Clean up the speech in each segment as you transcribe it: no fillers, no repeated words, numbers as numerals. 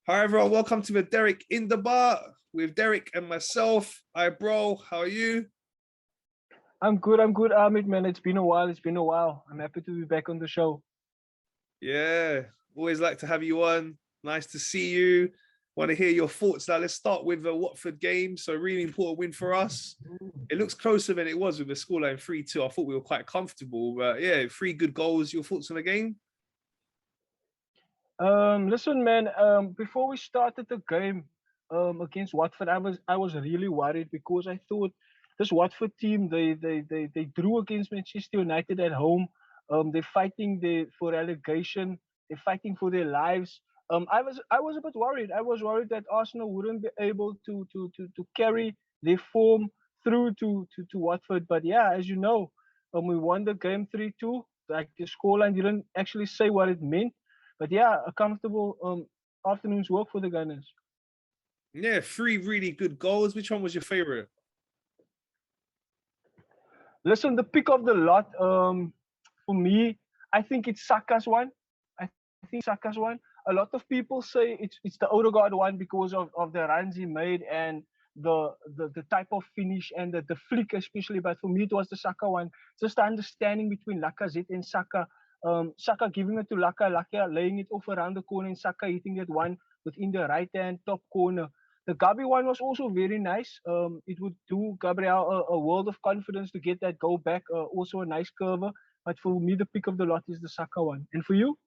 Hi everyone, welcome to the Derrick Indaba with Derrick and myself. Hi bro, how are you? I'm good, Ahmed, man. It's been a while. I'm happy to be back on the show. Yeah, always like to have you on. Nice to see you. Want to hear your thoughts now. Let's start with the Watford game. So really important win for us. It looks closer than it was with the scoreline 3-2. I thought we were quite comfortable, but yeah, three good goals. Your thoughts on the game? Listen, man. Before we started the game, against Watford, I was really worried because I thought this Watford team they drew against Manchester United at home. They're fighting for relegation. They're fighting for their lives. I was a bit worried. I was worried that Arsenal wouldn't be able to carry their form through to Watford. But yeah, as you know, we won the game 3-2. Like the scoreline didn't actually say what it meant, but yeah, a comfortable afternoon's work for the Gunners. Yeah, three really good goals. Which one was your favorite? Listen, the pick of the lot, for me, I think it's Saka's one. I think Saka's one. A lot of people say it's the Odegaard one because of the runs he made and the type of finish and the flick especially. But for me, it was the Saka one. Just the understanding between Lacazette and Saka. Saka giving it to Laka laying it off around the corner, and Saka hitting that one within the right hand top corner. The Gabi one was also very nice. It would do Gabriel a world of confidence to get that goal back. Also a nice curver. But for me, the pick of the lot is the Saka one. And for you?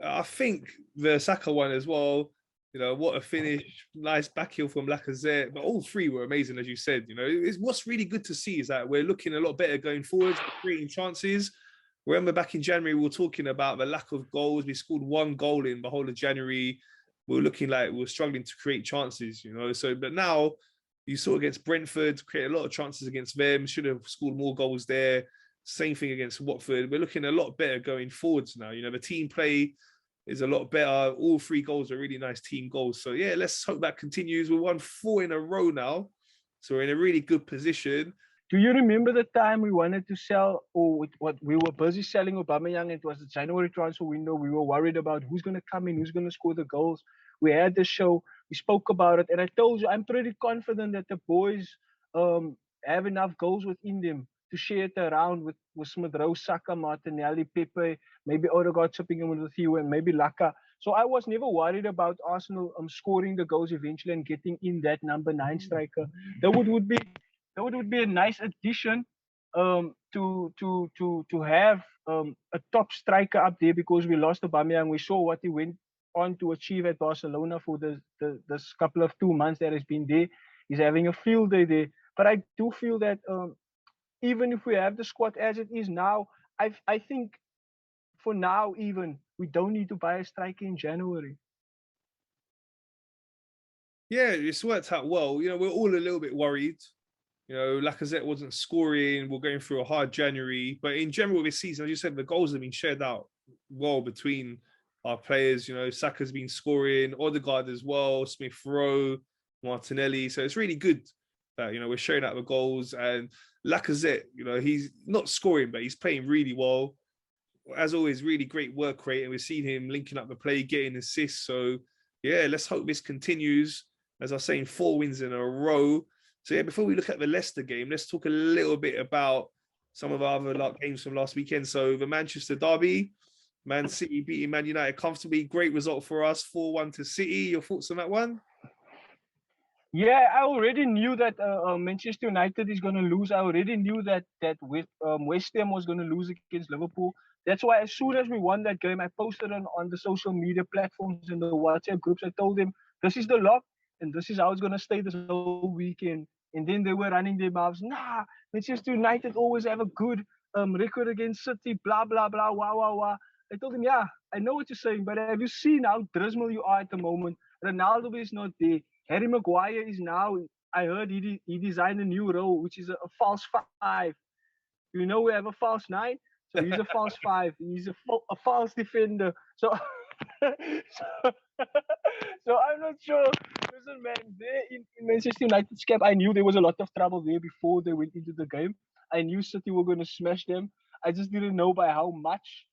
I think the Saka one as well. You know, what a finish. Nice back heel from Lacazette. But all three were amazing, as you said. You know, what's really good to see is that we're looking a lot better going forward, creating chances. Remember back in January, we were talking about the lack of goals. We scored one goal in the whole of January. We were looking like we were struggling to create chances, you know. So, but now you saw against Brentford, create a lot of chances against them. Should have scored more goals there. Same thing against Watford. We're looking a lot better going forwards now. You know, the team play is a lot better. All three goals are really nice team goals. So yeah, let's hope that continues. We won 4 in a row now. So we're in a really good position. Do you remember the time we wanted to sell, or what we were busy selling Aubameyang? It was the January transfer window. We were worried about who's going to come in, who's going to score the goals. We had the show. We spoke about it, and I told you I'm pretty confident that the boys have enough goals within them to share it around with Smith Rowe, Saka, Martinelli, Pepe, maybe Odegaard chipping in with you, and maybe Laka. So I was never worried about Arsenal scoring the goals eventually and getting in that number 9 striker. That would be a nice addition, to have a top striker up there because we lost Aubameyang. We saw what he went on to achieve at Barcelona for this couple of 2 months that he's been there. He's having a field day there. But I do feel that, even if we have the squad as it is now, I think for now even we don't need to buy a striker in January. Yeah, it's worked out well. You know, we're all a little bit worried. You know, Lacazette wasn't scoring. We're going through a hard January. But in general, this season, as you said, the goals have been shared out well between our players. You know, Saka's been scoring, Odegaard as well, Smith Rowe, Martinelli. So it's really good that, you know, we're sharing out the goals. And Lacazette, you know, he's not scoring, but he's playing really well. As always, really great work rate. And we've seen him linking up the play, getting assists. So, yeah, let's hope this continues. As I was saying, 4 wins in a row. So yeah, before we look at the Leicester game, let's talk a little bit about some of our other games from last weekend. So the Manchester derby, Man City beating Man United comfortably. Great result for us, 4-1 to City. Your thoughts on that one? Yeah, I already knew that Manchester United is going to lose. I already knew that West Ham was going to lose against Liverpool. That's why as soon as we won that game, I posted on the social media platforms and the WhatsApp groups. I told them this is the lock, and this is how it's going to stay this whole weekend. And then they were running their mouths. Nah, Manchester United always have a good record against City. Blah blah blah. Wow wow wow. I told them, yeah, I know what you're saying, but have you seen how dismal you are at the moment? Ronaldo is not there. Harry Maguire is now, I heard he designed a new role, which is a false 5. You know, we have a false 9. So he's a false 5. He's a false defender. So, so, so I'm not sure. Listen, man, there in Manchester United's camp, I knew there was a lot of trouble there before they went into the game. I knew City were going to smash them. I just didn't know by how much.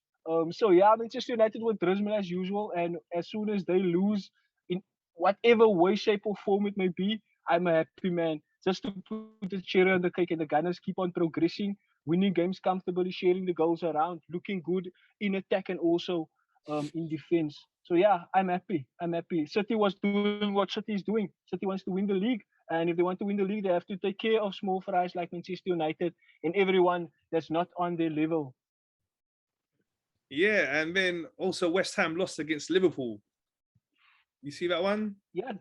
So yeah, Manchester United were dismal as usual, and as soon as they lose in whatever way, shape, or form it may be, I'm a happy man. Just to put the cherry on the cake, and the Gunners keep on progressing, winning games comfortably, sharing the goals around, looking good in attack and also in defense. So yeah, I'm happy. I'm happy. City was doing what City is doing. City wants to win the league, and if they want to win the league, they have to take care of small fries like Manchester United and everyone that's not on their level. Yeah, and then also West Ham lost against Liverpool. You see that one? Yeah,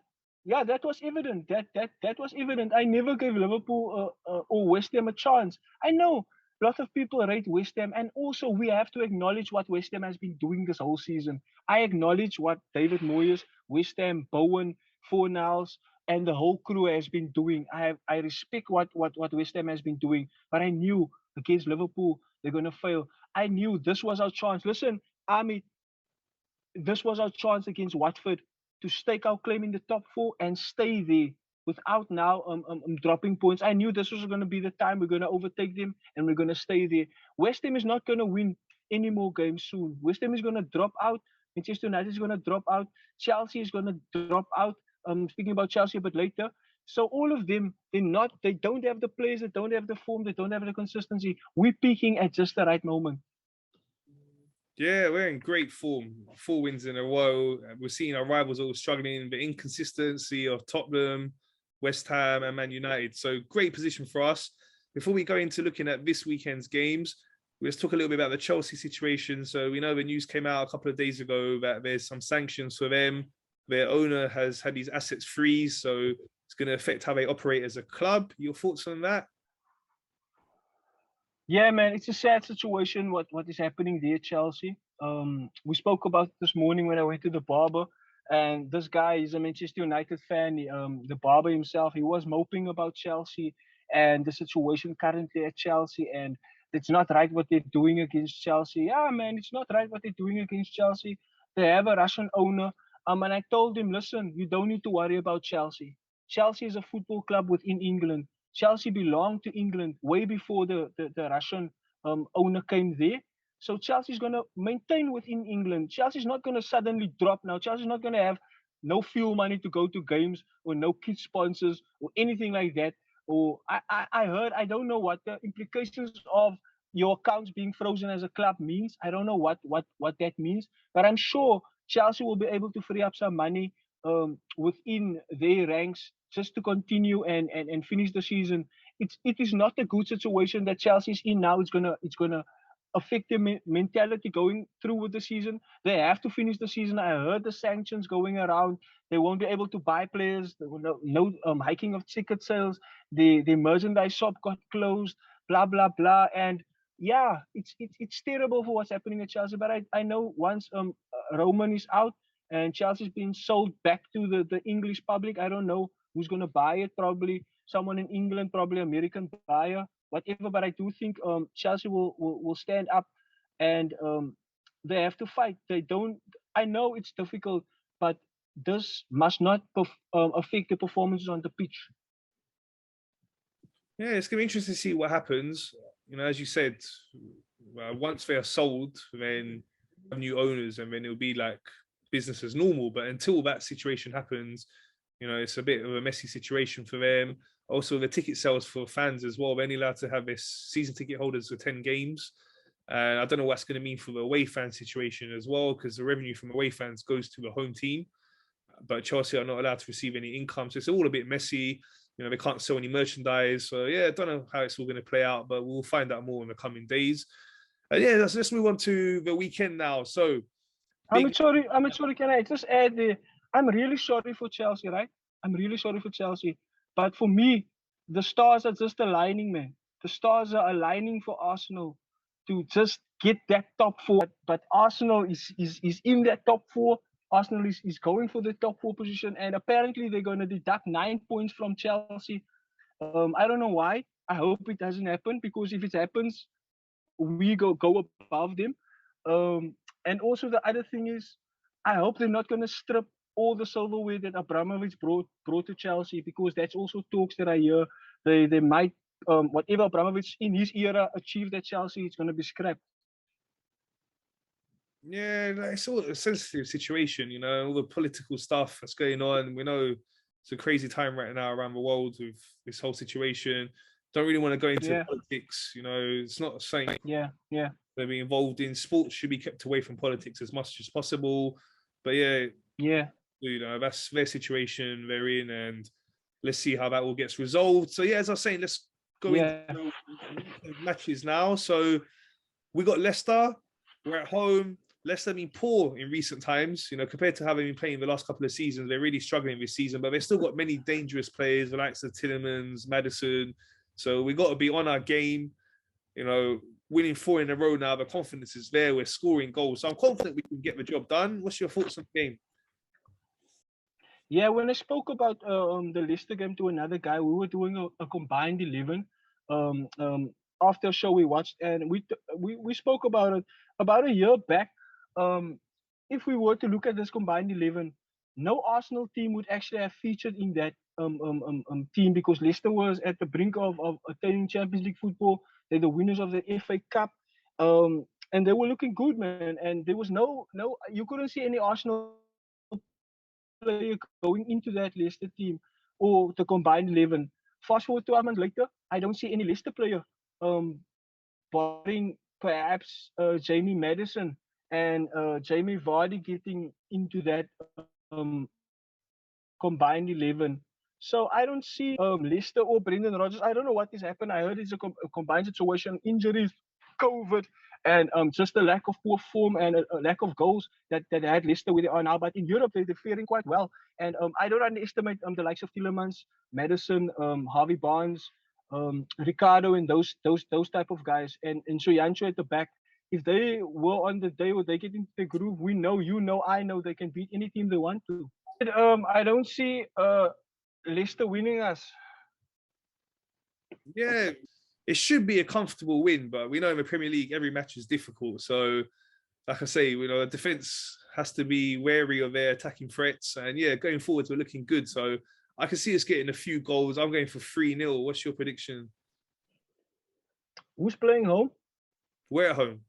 yeah, that was evident. That was evident. I never gave Liverpool or West Ham a chance. I know a lot of people rate West Ham, and also we have to acknowledge what West Ham has been doing this whole season. I acknowledge what David Moyes, West Ham, Bowen, Fornals, and the whole crew has been doing. I respect what West Ham has been doing, but I knew against Liverpool they're gonna fail. I knew this was our chance. Listen, Army, this was our chance against Watford to stake our claim in the top four and stay there without now dropping points. I knew this was going to be the time we're going to overtake them and we're going to stay there. West Ham is not going to win any more games soon. West Ham is going to drop out. Manchester United is going to drop out. Chelsea is going to drop out. Speaking about Chelsea a bit later. So all of them, they don't have the players, they don't have the form, they don't have the consistency. We're peaking at just the right moment. Yeah, we're in great form. 4 wins in a row. We're seeing our rivals all struggling. The inconsistency of Tottenham, West Ham, and Man United. So great position for us. Before we go into looking at this weekend's games, let's talk a little bit about the Chelsea situation. So we know the news came out a couple of days ago that there's some sanctions for them. Their owner has had these assets freeze, so it's going to affect how they operate as a club. Your thoughts on that? Yeah, man, it's a sad situation. What is happening there, Chelsea? We spoke about it this morning when I went to the barber, and this guy is a Manchester United fan. The barber himself, he was moping about Chelsea and the situation currently at Chelsea, and it's not right what they're doing against Chelsea. Yeah, man, it's not right what they're doing against Chelsea. They have a Russian owner. And I told him, listen, you don't need to worry about Chelsea. Chelsea is a football club within England. Chelsea belonged to England way before the Russian owner came there. So Chelsea's going to maintain within England. Chelsea's not going to suddenly drop now. Chelsea's not going to have no fuel money to go to games or no kid sponsors or anything like that. Or I heard, I don't know what the implications of your accounts being frozen as a club means. I don't know what that means. But I'm sure Chelsea will be able to free up some money within their ranks just to continue and finish the season. It is not a good situation that Chelsea is in now. It's gonna affect their mentality going through with the season. They have to finish the season. I heard the sanctions going around. They won't be able to buy players. There will no hiking of ticket sales. The merchandise shop got closed. Blah blah blah. And yeah, it's terrible for what's happening at Chelsea. But I know once Roman is out and Chelsea's been sold back to the English public. I don't know who's going to buy it. Probably someone in England, probably American buyer, whatever. But I do think Chelsea will stand up and they have to fight. They don't. I know it's difficult, but this must not affect the performances on the pitch. Yeah, it's going to be interesting to see what happens. You know, as you said, once they are sold, then new owners, and then it'll be like business as normal. But until that situation happens, you know, it's a bit of a messy situation for them. Also, the ticket sales for fans as well. They're only allowed to have this season ticket holders for 10 games. I don't know what's going to mean for the away fan situation as well, because the revenue from away fans goes to the home team, but Chelsea are not allowed to receive any income. So it's all a bit messy. You know, they can't sell any merchandise. So yeah, I don't know how it's all going to play out, but we'll find out more in the coming days. And yeah, let's move on to the weekend now. So I'm sorry. Can I just add the? I'm really sorry for Chelsea, right? I'm really sorry for Chelsea, but for me, the stars are just aligning, man. The stars are aligning for Arsenal to just get that top four. But Arsenal is in that top four. Arsenal is going for the top four position, and apparently they're going to deduct 9 points from Chelsea. I don't know why. I hope it doesn't happen, because if it happens, we go above them. And also the other thing is, I hope they're not going to strip all the silverware that Abramovich brought to Chelsea, because that's also talks that I hear. They might whatever Abramovich in his era achieved at Chelsea, it's going to be scrapped. Yeah, like, it's all a sensitive situation, all the political stuff that's going on. We know it's a crazy time right now around the world with this whole situation. Don't really want to go into Yeah, politics, it's not something yeah, yeah, to be involved in. Sports should be kept away from politics as much as possible. But yeah, yeah, that's their situation they're in, and let's see how that all gets resolved. So yeah, as I was saying, let's go into yeah, matches now. So we got Leicester. We're at home. Leicester have been poor in recent times, compared to having been playing the last couple of seasons. They're really struggling this season, but they've still got many dangerous players, the likes of Tillemans, Madison. So we got to be on our game. Winning 4 in a row now. The confidence is there. We're scoring goals, so I'm confident we can get the job done. What's your thoughts on the game? yeah. When I spoke about the Leicester game to another guy, we were doing a combined 11. Um, um, After a show we watched, and we spoke about it about a year back. Um, if we were to look at this combined 11, no Arsenal team would actually have featured in that team, because Leicester was at the brink of attaining Champions League football. They're the winners of the FA Cup, and they were looking good, man. And there was no you couldn't see any Arsenal player going into that Leicester team or the combined 11. Fast forward 12 months later, I don't see any Leicester player, um, barring perhaps Jamie Madison and Jamie Vardy getting into that combined 11. So I don't see Leicester or Brendan Rodgers. I don't know what has happened. I heard it's a combined situation, injuries, COVID, and just a lack of poor form and a lack of goals that had Leicester where they are now. But in Europe, they're faring quite well. And I don't underestimate the likes of Tillemans, Madison, Harvey Barnes, Ricardo, and those type of guys, and Soyancho at the back. If they were on the day where they get into the groove, we know, I know they can beat any team they want to. I don't see Leicester winning us. Yeah, it should be a comfortable win, but we know in the Premier League every match is difficult. So, like I say, the defense has to be wary of their attacking threats, and yeah, going forwards we're looking good. So I can see us getting a few goals. I'm going for 3-0. What's your prediction? Who's playing home? We're at home.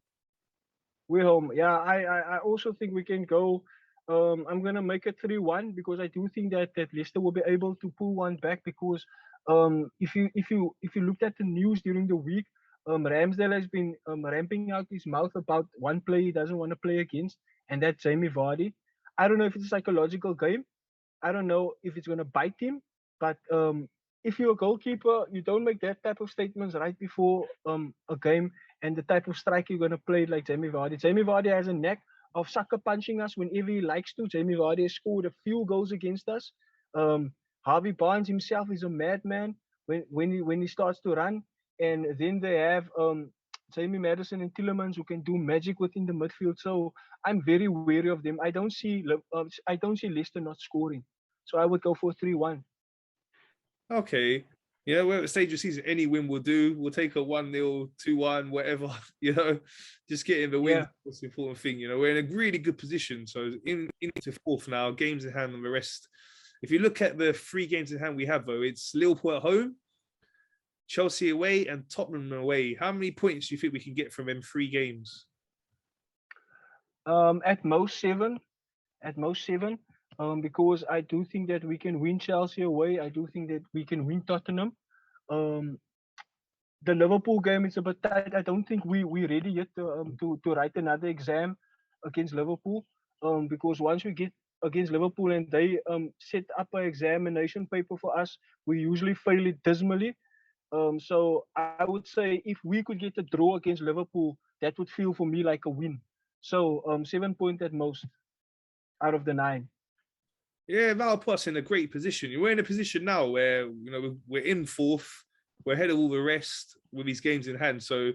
We're home. Yeah, I also think we can go. I'm gonna make it 3-1 because I do think that Leicester will be able to pull one back, because if you looked at the news during the week, Ramsdale has been ramping out his mouth about one player he doesn't want to play against, and that's Jamie Vardy. I don't know if it's a psychological game. I don't know if it's gonna bite him, but if you're a goalkeeper, you don't make that type of statements right before a game, and the type of strike you're gonna play like Jamie Vardy. Jamie Vardy has a knack of sucker punching us whenever he likes to. Jamie Vardy has scored a few goals against us. Um, Harvey Barnes himself is a madman when he starts to run, and then they have Jamie Madison and Tillemans who can do magic within the midfield. So I'm very wary of them. I don't see Leicester not scoring. So I would go for 3-1. Okay. We're at the stage of season, any win will do. We'll take a 1-0, 2-1, whatever, just getting the win. Yeah. That's the important thing. We're in a really good position. So into fourth now, games in hand on the rest. If you look at the 3 games in hand we have, though, it's Liverpool at home, Chelsea away, and Tottenham away. How many points do you think we can get from them 3 games? At most 7. At most 7. Because I do think that we can win Chelsea away. I do think that we can win Tottenham. Um, the Liverpool game is a bit tight. I don't think we ready yet to write another exam against Liverpool. Because once we get against Liverpool and they set up an examination paper for us, we usually fail it dismally. So I would say if we could get a draw against Liverpool, that would feel for me like a win. So 7 points at most out of the 9. Yeah, that'll put us in a great position. We're in a position now where we're in fourth, we're ahead of all the rest with these games in hand. So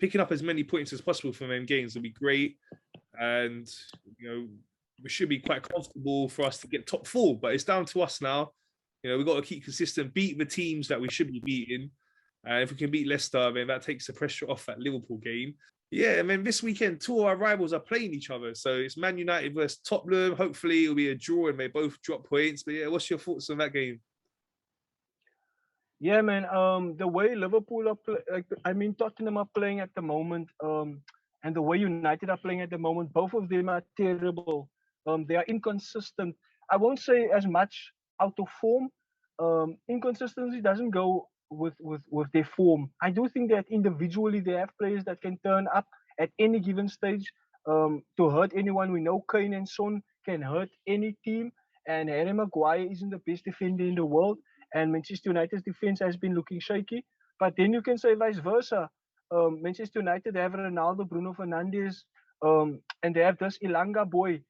picking up as many points as possible from them games will be great, and we should be quite comfortable for us to get top 4. But it's down to us now. We've got to keep consistent, beat the teams that we should be beating, and if we can beat Leicester, then that takes the pressure off that Liverpool game. Yeah, and then this weekend, 2 of our rivals are playing each other. So it's Man United versus Tottenham. Hopefully it'll be a draw and they both drop points. But yeah, what's your thoughts on that game? Yeah, man. The way Liverpool are Tottenham are playing at the moment, and the way United are playing at the moment, both of them are terrible. They are inconsistent. I won't say as much out of form. Inconsistency doesn't go with their form. I do think that individually they have players that can turn up at any given stage to hurt anyone. We know Kane and Son can hurt any team, and Harry Maguire isn't the best defender in the world, and Manchester United's defense has been looking shaky. But then you can say vice versa. Manchester United have Ronaldo, Bruno Fernandes, and they have this Ilanga boy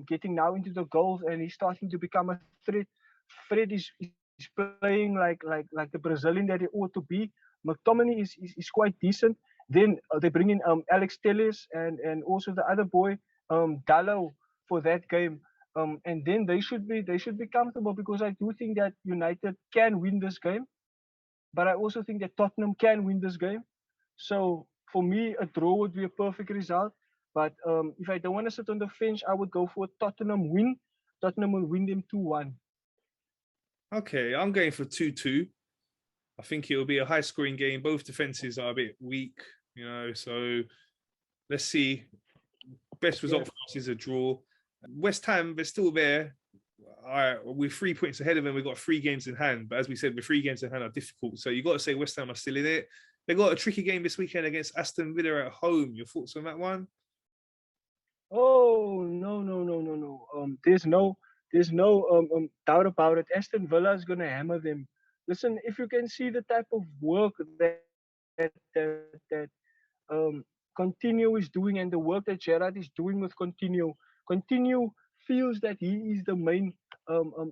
getting now into the goals, and he's starting to become a threat. Fred is playing like the Brazilian that he ought to be. McTominay is quite decent. Then they bring in Alex Telles and also the other boy Dallo for that game. And then they should be comfortable, because I do think that United can win this game, but I also think that Tottenham can win this game. So for me, a draw would be a perfect result. But if I don't want to sit on the fence, I would go for a Tottenham win. Tottenham will win them 2-1. Okay, I'm going for 2-2. I think it'll be a high scoring game. Both defenses are a bit weak, so let's see. Best result for us is a draw. West Ham, they're still there. We're 3 points ahead of them. We've got 3 games in hand. But as we said, the 3 games in hand are difficult. So you've got to say West Ham are still in it. They got a tricky game this weekend against Aston Villa at home. Your thoughts on that one? Oh no. There's no doubt about it. Aston Villa is gonna hammer them. Listen, if you can see the type of work that Continue is doing, and the work that Gerrard is doing with Continue feels that he is the main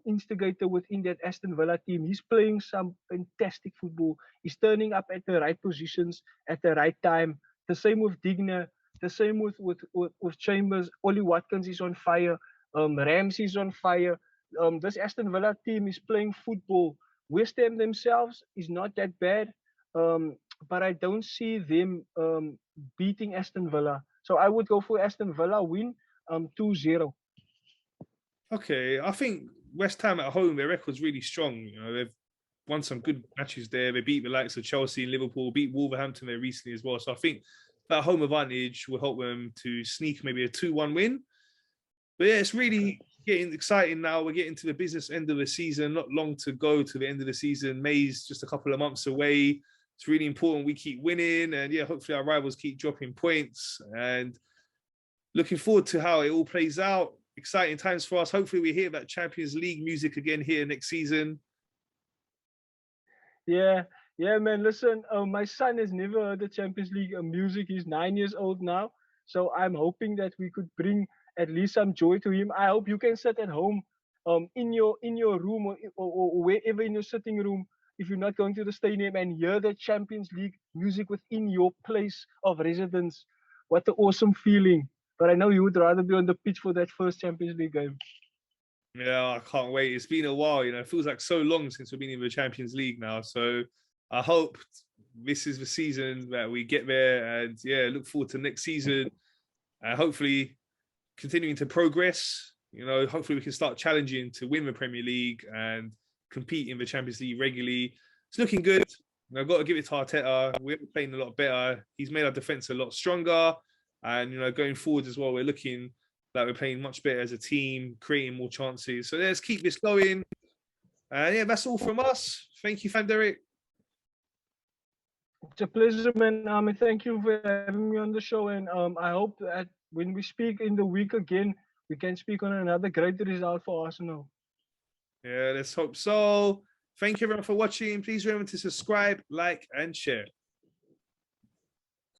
instigator within that Aston Villa team. He's playing some fantastic football. He's turning up at the right positions at the right time. The same with Digna. The same with Chambers. Ollie Watkins is on fire. Ramsey is on fire. This Aston Villa team is playing football. West Ham themselves is not that bad, but I don't see them beating Aston Villa. So I would go for Aston Villa win 2-0. Okay, I think West Ham at home, their record's really strong. They've won some good matches there. They beat the likes of Chelsea and Liverpool, beat Wolverhampton there recently as well. So I think that home advantage will help them to sneak maybe a 2-1 win. But yeah, it's really getting exciting now. We're getting to the business end of the season. Not long to go to the end of the season. May's just a couple of months away. It's really important we keep winning. And yeah, hopefully our rivals keep dropping points. And looking forward to how it all plays out. Exciting times for us. Hopefully we hear that Champions League music again here next season. Yeah, man. Listen, my son has never heard the Champions League music. He's 9 years old now, so I'm hoping that we could bring at least some joy to him. I hope you can sit at home, in your room or wherever in your sitting room, if you're not going to the stadium, and hear the Champions League music within your place of residence. What an awesome feeling! But I know you would rather be on the pitch for that first Champions League game. Yeah, I can't wait. It's been a while, it feels like so long since we've been in the Champions League now. So I hope this is the season that we get there, and yeah, look forward to next season. Hopefully continuing to progress. Hopefully we can start challenging to win the Premier League and compete in the Champions League regularly. It's looking good. I've got to give it to Arteta. We're playing a lot better. He's made our defense a lot stronger. And, going forward as well, we're looking like we're playing much better as a team, creating more chances. So let's keep this going. And yeah, that's all from us. Thank you, Fan Derrick. It's a pleasure, man. Thank you for having me on the show. And I hope that when we speak in the week again, we can speak on another great result for Arsenal. Yeah, let's hope so. Thank you everyone for watching. Please remember to subscribe, like, and share.